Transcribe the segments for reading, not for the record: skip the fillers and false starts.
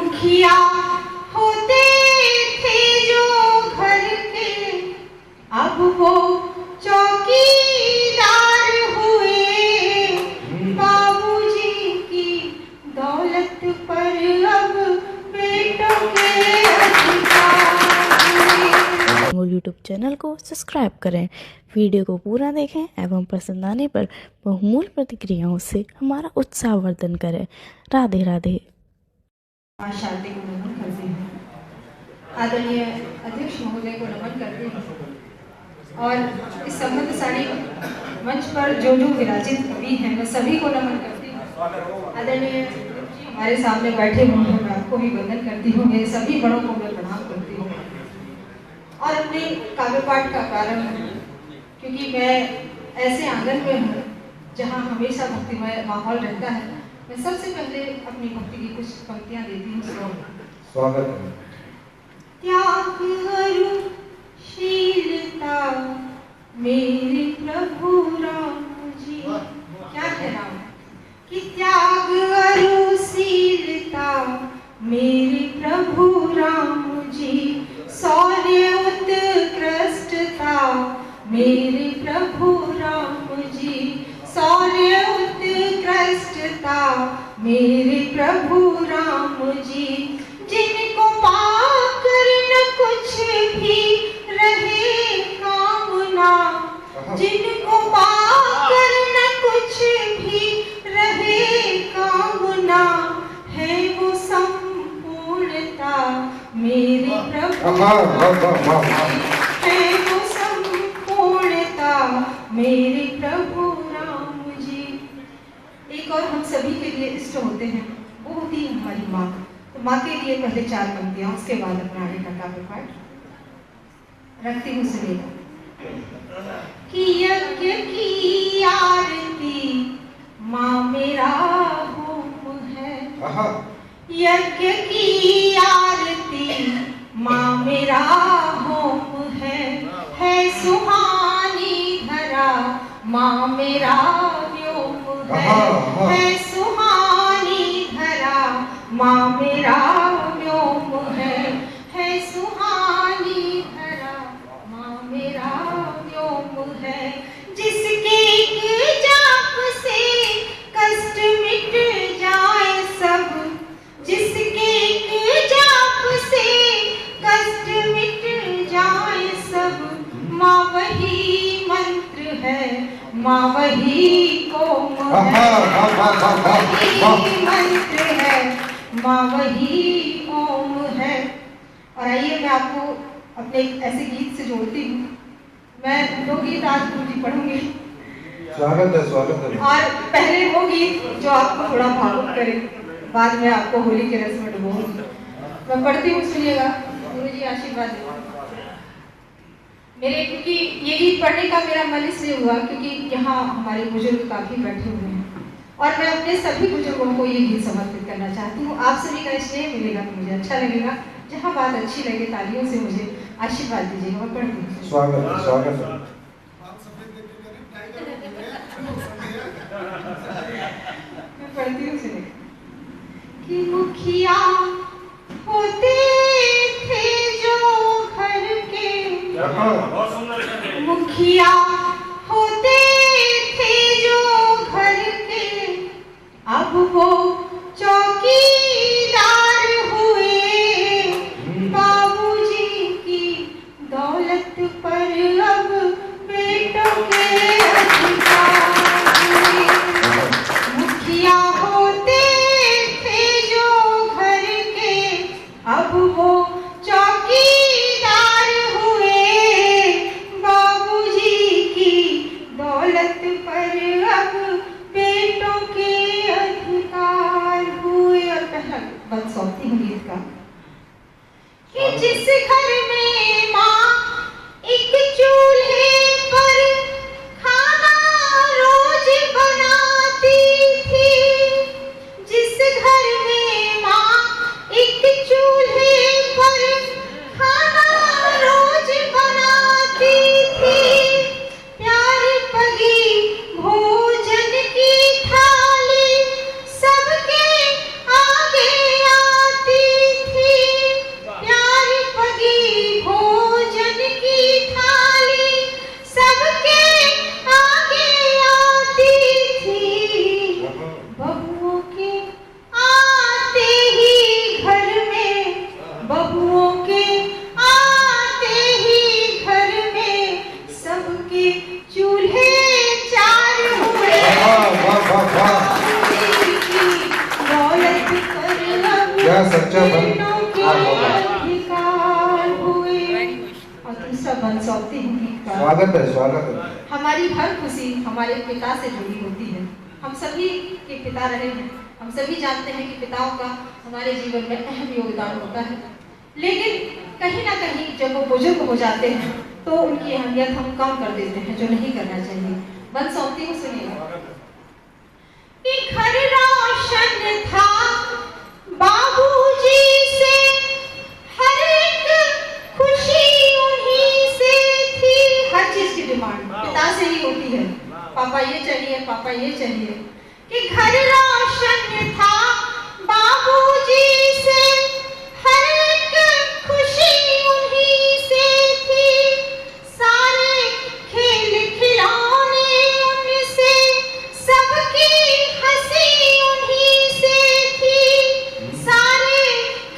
मुखिया होते थे जो घर के, अब वो चौकीदार हुए। बाबूजी की दौलत पर अब बेटों के अधिकार हुए। यूट्यूब चैनल को सब्सक्राइब करें, वीडियो को पूरा देखें एवं पसंद आने पर बहुमूल्य प्रतिक्रियाओं से हमारा उत्साहवर्धन करें। राधे राधे। शांति को नमन करती हूँ, आदरणीय अध्यक्ष महोदय को नमन करती हूँ, और इस समृद्धशाली मंच पर जो विराजित कवि हैं मैं सभी को नमन करती हूँ। आदरणीय हमारे सामने बैठे हुए हैं, मैं आपको भी वंदन करती हूँ, मेरे सभी बड़ों को मैं प्रणाम करती हूँ। और अपने काव्य पाठ का प्रारंभ, क्योंकि मैं ऐसे आंगन में हूँ जहाँ हमेशा भक्तिमय माहौल रहता है, मैं सबसे पहले अपनी भक्ति की कुछ पंक्तियां देती हूँ। स्वागत है। त्याग अरु शीलता मेरे प्रभु राम जी, क्या कह रहा हूँ कि त्याग अरु शीलता मेरे प्रभु राम जी, शौर्य उत्कृष्टता मेरे प्रभु राम जी, शौर्य उत्कृष्टता मेरे प्रभु राम जी, जिनको पाकर न कुछ भी रहे कामना, जिनको पाकर न कुछ भी रहे कामना, है वो संपूर्णता मेरे प्रभु है वो संपूर्णता मेरे प्रभु राम जी। एक और हम सभी के लिए इष्ट होते हैं, वो होती है हमारी माँ। तो माँ के लिए पहले 4 पंक्तियां, उसके बाद अपना आगे का काव्य पाठ रखती हूँ। सुनिएगा कि यज्ञ की आरती माँ मेरा होम है, यज्ञ की आरती माँ मेरा होम है सुहानी धरा माँ मेरा व्योम है सुहानी धरा माँ मेरा व्योम है सुहानी धरा माँ मेरा व्योम है, जिसके एक जाप से कष्ट मिट जाए सब, जिसके एक जाप से कष्ट मिट जाए सब, माँ वही मंत्र है, माँ वही ओम है, वही मंत्र है, माँ वही ओम है। और आइए मैं आपको अपने एक ऐसे गीत से जोड़ती हूँ। मैं 2 गीत आज पूरी पढ़ूंगी। स्वागत है, स्वागत है। और पहले वो गीत जो आपको थोड़ा भावुक करे, बाद में आपको होली के रस में डुबोऊंगी। मैं पढ़ती हूँ, सुनिएगा, गुरु जी आशीर्वाद दें मेरे, क्योंकि ये गीत पढ़ने का मेरा मन इसलिए हुआ क्योंकि यहाँ हमारे बुजुर्ग काफी बैठे हुए हैं और मैं अपने सभी बुजुर्गों को ये गीत समर्पित करना चाहती हूँ। आप सभी का स्नेह मिलेगा तो मुझे अच्छा लगेगा, जहाँ बात अच्छी लगे तालियों से मुझे आशीर्वाद दीजिएगा। मैं पढ़ती हूँ। स्वागत है, स्वागत है। मैं पढ़ती हूँ, सुनिए कि मुखिया होते थे जो घर के, मुखिया होते थे जो घर के, अब वो चौकीदार हुए। बाबूजी की दौलत पर अब बेटों के अधिकार हुए। मुखिया होते थे जो घर के, अब वो चौकीदार हुए। बाबूजी की दौलत पर अब बेटों के अधिकार हुए। और पहला बंद सौंपती हूँ गीत का कि जिस घर में माँ एक चूल्हे पर खाना रोज बनाती थी, जिस घर में माँ एक चूल्हे पर खाना रोज बनाती थी, प्यार पगी भोजन की थाली सबके आगे आती क्या सच्चा बन बेटों के अधिकार हुए। और दूसरा बंसौती गीत का स्वागत है। हमारी हर खुशी हमारे पिता से जुड़ी होती है। हम सभी के पिता रहे हैं, हम सभी जानते हैं कि पिताओं का हमारे जीवन में अहम योगदान होता है, लेकिन कहीं ना कहीं जब वो बुजुर्ग हो जाते हैं तो उनकी अहमियत हम कम कर देते हैं, जो नहीं करना चाहिए। बंसौती को सुनिएगा। घर रोशन था बाबूजी से, हर एक खुशी उन्हीं से थी। हर चीज की डिमांड पिता से ही होती है, पापा ये चाहिए, पापा ये चाहिए। कि घर रोशन था बाबूजी से, हर एक खुशी उन्हीं से थी। सारे खेल खिलौने उनसे, सबकी हंसी उन्हीं से थी। सारे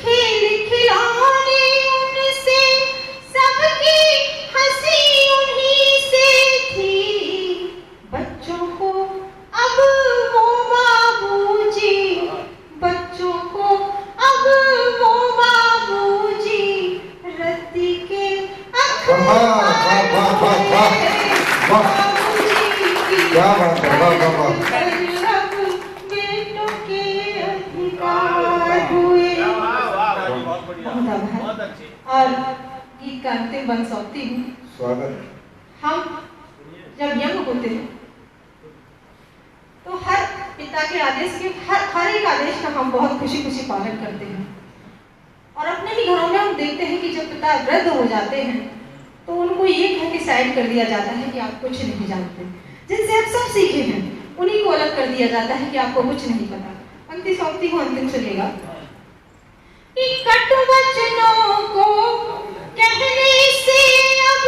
खेल खिलौने उनसे, सबकी हंसी उन्हीं से थी। बच्चों को अब वो बाबूजी, बच्चों को अब वो बाबूजी रत्ती के क्या बात है, वाह। बेटों के अधिकार हुए। और गीत का अंतिम बंसौती हूँ। स्वागत। हम जब यंग होते हैं तो हर पिता के आदेश के हर एक आदेश का हम बहुत खुशी खुशी पालन करते हैं। और अपने ही घरों में हम देखते हैं कि जब पिता वृद्ध हो जाते हैं तो उनको ये कह के साइड कर दिया जाता है कि आप कुछ नहीं जानते, जिनसे आप सब सीखे हैं उन्हीं को अलग कर दिया जाता है कि आपको कुछ नहीं पता। अंतिम सौती को अंतिम सुनिएगा। कटु वचनों को कहने से अब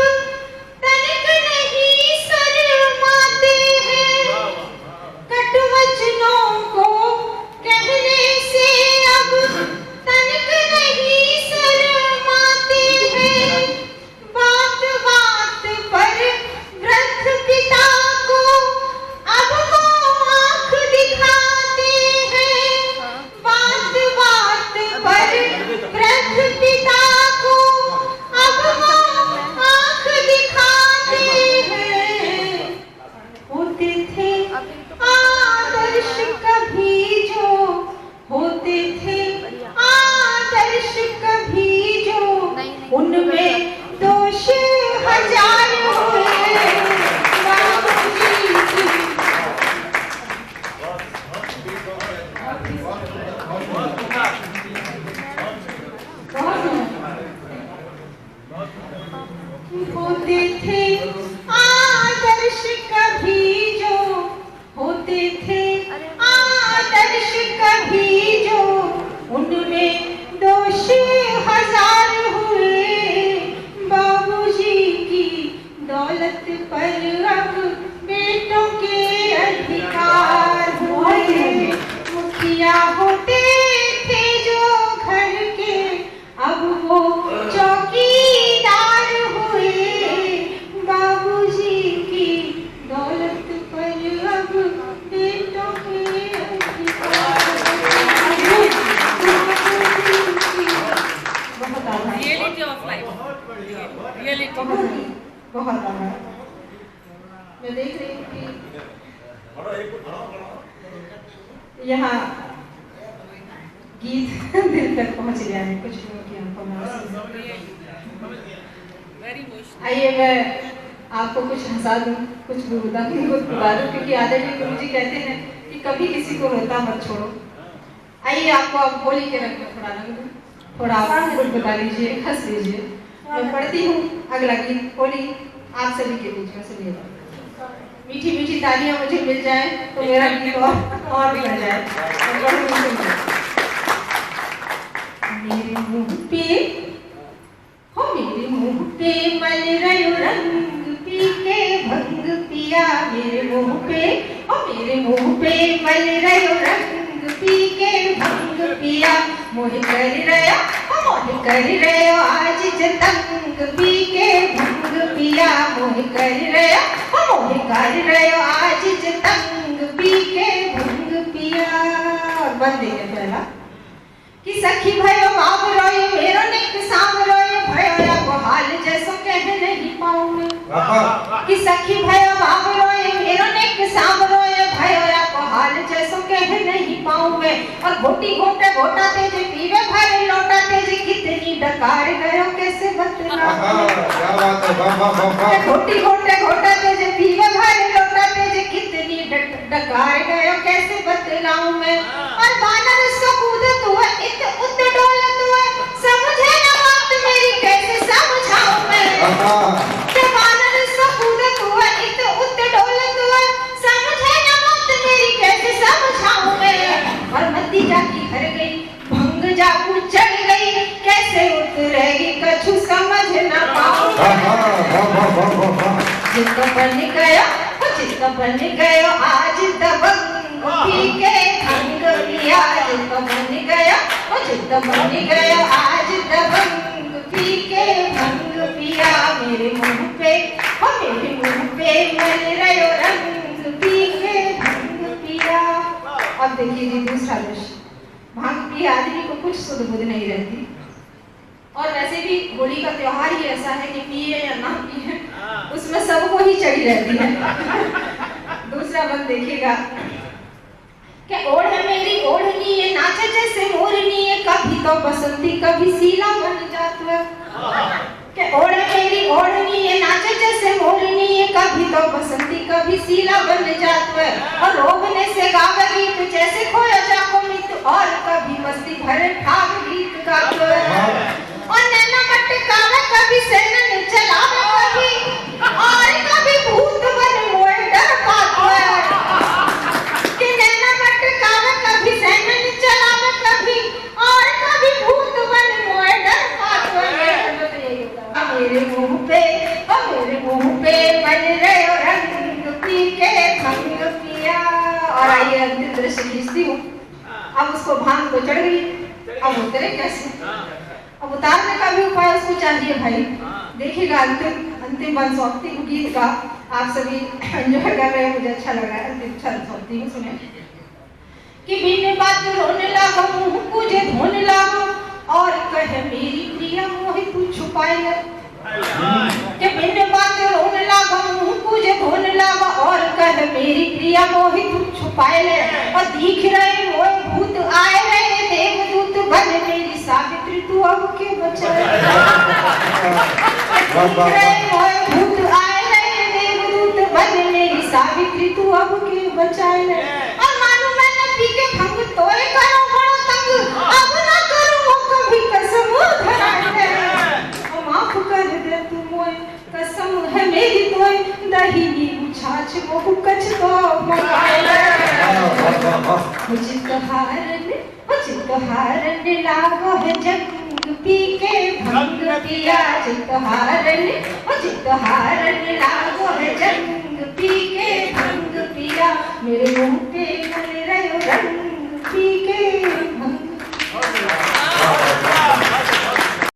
तनिक नहीं शर्माते हैं। कटु वचनों को कहने से अब तनिक नहीं शर्माते हैं। बात बात पर वृद्ध पिता को अब वो आँख दिखाते हैं। बात बात पर वृद्ध पिता को अब वो आँख दिखाते हैं। होते थे आदर्श कभी जो, होते थे आदर्श कभी जो, उनमें दोष हजार हुए। बाबूजी होते थे आदर्श कभी जो, होते थे आदर्श कभी जो, उनमें दोष हजार हुए। बाबूजी की दौलत पर अब बेटों के अधिकार हुए। मुखिया होते थे जो घर के, अब वो चौकीदार हुए। बाबूजी की दौलत पर अब बेटों के अधिकार। बहुत आभार। Reality of life, reality. बहुत आभार। मैं देख रही हूँ कि यहाँ गीत दिल तक पहुँच गया है कुछ लोगों की आंखों में। Very emotional. आइए मैं आपको कुछ हंसा दूं, कुछ बुरा दूं, क्योंकि आदरणीय गुरुजी कहते हैं कि कभी किसी को रोता मत छोड़ो। आइए आपको अब होली के रंग में थोड़ा रंग दूं, थोड़ा आप कुछ बता लीजिए, हंस लीजिए। मैं पढ़ती हूँ अगला गीत होली आप सभी के बीच में सुनिएगा। मीठी मीठी तालियां मुझे मिल जाए तो मेरा गीत और भी बढ़ जाए। मेरे मुंह पे हो, मेरे मुंह पे मल रयो रंग पी के भंग पिया। मेरे मुंह पे हो, मेरे मुंह पे मल रयो रंग पी के भंग पिया। मोह कर रयो, मोह कर रयो आज जतंग पी के भंग पिया। मोह कर रयो, मोह कर रयो आज जतंग पी के भंग पिया। और बंद देंगे पहला कि सखी भयो बाब रोए मेरो नेक साम रोए भयो या को हाल जैसो कह नहीं पाऊं मैं कि सखी भयो बाब रोए मेरो नेक साम रोए भयो या को हाल जैसो कह नहीं पाऊं मैं और घोटी घोटे घोटा तेज पीवे भरे लोटा तेज कितनी डकार गयो कैसे बतलाऊं क्या बात है बाबा घोटी घोटे घोटा तेज पीवे भरे लोटा तेज कितनी डकार गयो कैसे बतलाऊं मैं और बानर सो कूदत हुआ इत उत डोलत हुआ समझे ना बात मेरी कैसे समझाऊं मैं के बानर सो कूदत हुआ इत उत डोलत हुआ समझे ना बात मेरी कैसे समझाऊं मैं और मती जाकी हर गई भंग जाकू चढ़ गई कैसे उतरेगी कछु समझ ना पाऊं जिसको बन गया आज दबंग पी के भंग पिया जिसको बन गया आज दबंग पी के भंग पिया मेरे मुंह पे मल रयो रंग पी के भंग पिया। अब देखिए जी दूसरा दृश्य, भांग पी आदमी को कुछ सुध बुध नहीं रहती और वैसे भी होली का त्योहार ही ऐसा है कि पिए या ना पिए उसमें सबको ही चढ़ी रहती है। दूसरा बंद देखिएगा कि ओढ़ मेरी ओढ़नी है नाचे जैसे मोरनी है कभी तो बसंती कभी सीला बन जात है कि ओढ़ मेरी ओढ़नी है नाचे जैसे मोरनी है कभी तो बसंती कभी सीला बन जात है और रोबने से गावे गीत जैसे खोया जाको मित और कभी मस्ती भरे ठाक गीत गात है और नैना मटकावे कभी सेनन चलावे कभी और कभी भूत बन मोए डर पात है कि नैना मटकावे कभी सेनन चलावे कभी और कभी भूत बन मोए डर पात है। मेरे मुंह पे बन रहे रंग पी के भंग पिया। और आइए अंतिम दृश्य खींचती हूँ। अब उसको भांग तो चढ़ गई, अब उतरे कैसे? अब उतारने का भी उपाय उसको चाहिए भाई। देखिएगा अंतिम बंसौती गीत का आप सभी एंजॉय कर रहे हैं, मुझे अच्छा लग रहा है। अंतिम बंसौती हूँ, सुने कि बिन बात रोने लागो मुंह कुजे धोने लागो और कहे मेरी प्रिया मोहि तू छुपाए ले कि बिन बात रोने लागो मुंह कुजे धोने लागो और कहे मेरी प्रिया मोहि तू छुपाए ले और दिख रहे मोए भूत आए रहे देवदूत बन मेरी सावित्री तू अब के बचाए मोए भूत आए रहे देवदूत बन मेरी सावित्री तू अब के बचाए ले और मानो मैंने पी के भंग तोए करो बड़ा तंग अब ना करूं वो कभी कसम धराए ओ माफ कर दे तू मोए कसम है मेरी तोए दही छाछ वो कछ तो मगाए उचित हारन लागो है जंग पी के भंग पिया चित हारन लागो है जंग पी के भंग पिया मेरे मुंह पे मल रहे रंग पी के भंग